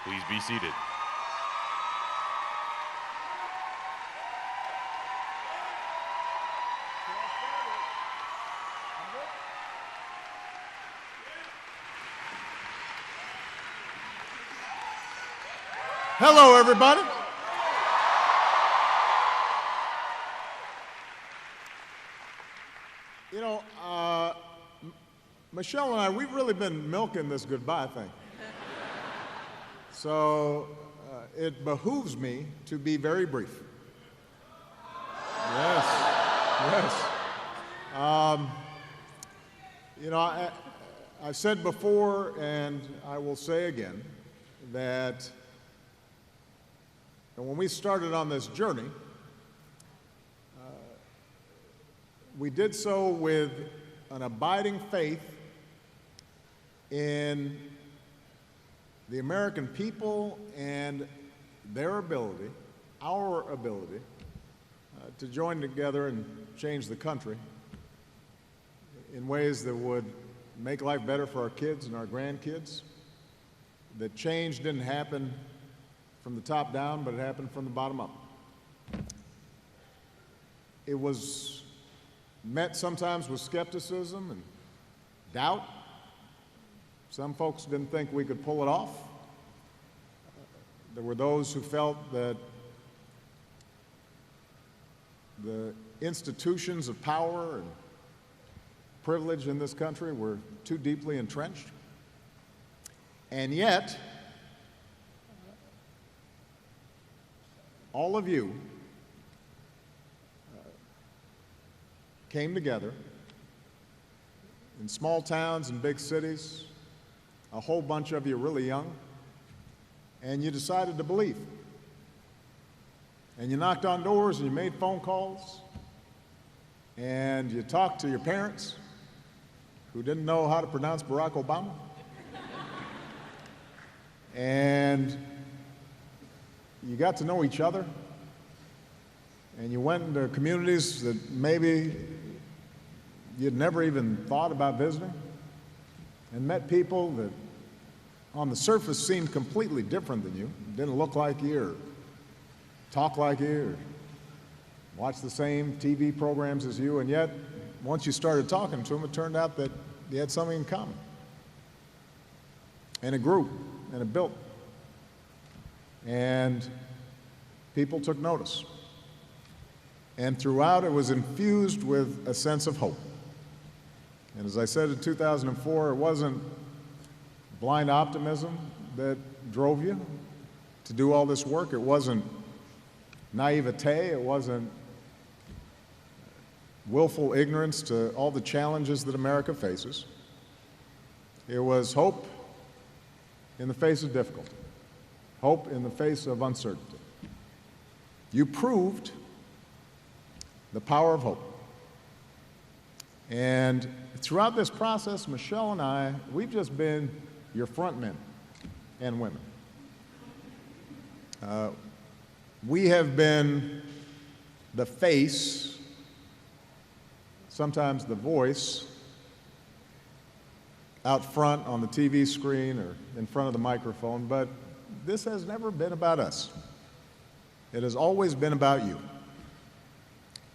Please be seated. Hello, everybody. You know, Michelle and I, we've really been milking this goodbye thing. So it behooves me to be very brief. Yes, yes. You know, I've said before, and I will say again, that when we started on this journey, we did so with an abiding faith in the American people and their ability, our ability, to join together and change the country in ways that would make life better for our kids and our grandkids. That change didn't happen from the top down, but it happened from the bottom up. It was met sometimes with skepticism and doubt. Some folks didn't think we could pull it off. There were those who felt that the institutions of power and privilege in this country were too deeply entrenched. And yet, all of you came together in small towns and big cities, a whole bunch of you really young, and you decided to believe. And you knocked on doors and you made phone calls and you talked to your parents who didn't know how to pronounce Barack Obama. And you got to know each other, and you went into communities that maybe you'd never even thought about visiting, and met people that on the surface seemed completely different than you, didn't look like you or talk like you or watch the same TV programs as you, and yet once you started talking to them, it turned out that you had something in common. And it grew, and it built. And people took notice. And throughout, it was infused with a sense of hope. And as I said in 2004, it wasn't blind optimism that drove you to do all this work. It wasn't naivete. It wasn't willful ignorance to all the challenges that America faces. It was hope in the face of difficulty. Hope in the face of uncertainty. You proved the power of hope. And throughout this process, Michelle and I, we've just been your front men and women. We have been the face, sometimes the voice, out front on the TV screen or in front of the microphone, but this has never been about us. It has always been about you.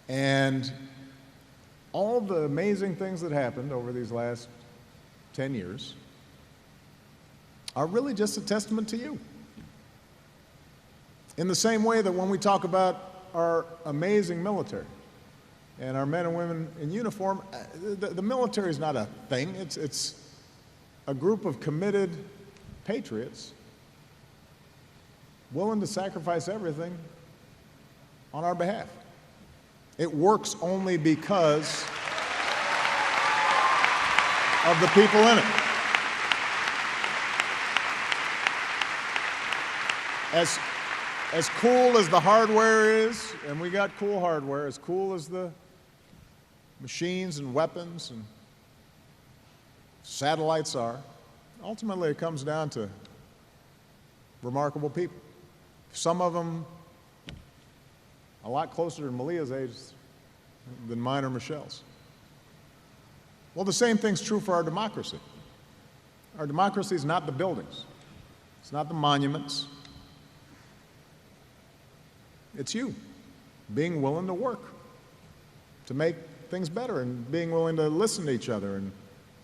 And all the amazing things that happened over these last 10 years are really just a testament to you. In the same way that when we talk about our amazing military and our men and women in uniform, the military is not a thing. It's a group of committed patriots willing to sacrifice everything on our behalf. It works only because of the people in it. As cool as the hardware is, and we got cool hardware, as cool as the machines and weapons and satellites are, ultimately it comes down to remarkable people. Some of them a lot closer to Malia's age than mine or Michelle's. Well, the same thing's true for our democracy. Our democracy is not the buildings. It's not the monuments. It's you being willing to work to make things better and being willing to listen to each other and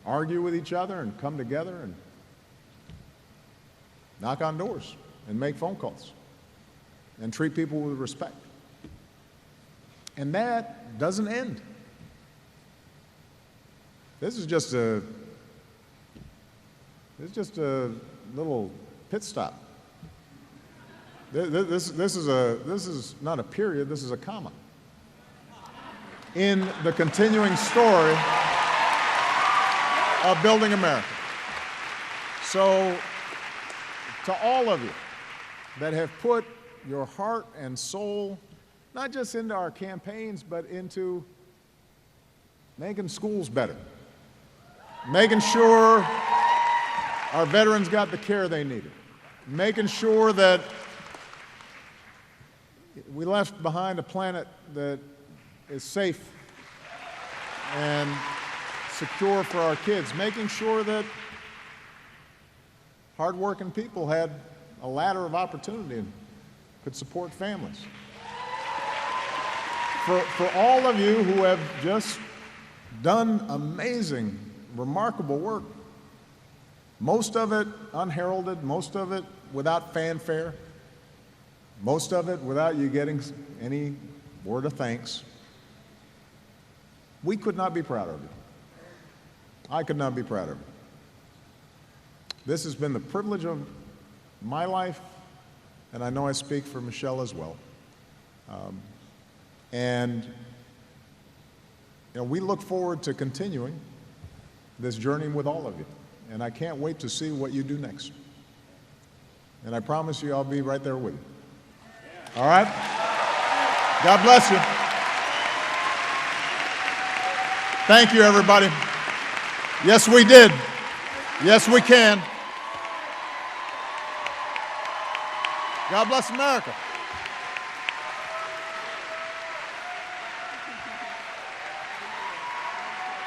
argue with each other and come together and knock on doors and make phone calls and treat people with respect. And that doesn't end. This is just a little pit stop. This is not a period, this is a comma in the continuing story of building America. So, to all of you that have put your heart and soul, not just into our campaigns, but into making schools better, making sure our veterans got the care they needed, making sure that we left behind a planet that is safe and secure for our kids, making sure that hardworking people had a ladder of opportunity and could support families. For all of you who have just done amazing, remarkable work, most of it unheralded, most of it without fanfare, most of it without you getting any word of thanks, we could not be prouder of you. I could not be prouder of you. This has been the privilege of my life, and I know I speak for Michelle as well. And we look forward to continuing this journey with all of you. And I can't wait to see what you do next. And I promise you I'll be right there with you. All right? God bless you. Thank you, everybody. Yes, we did. Yes, we can. God bless America.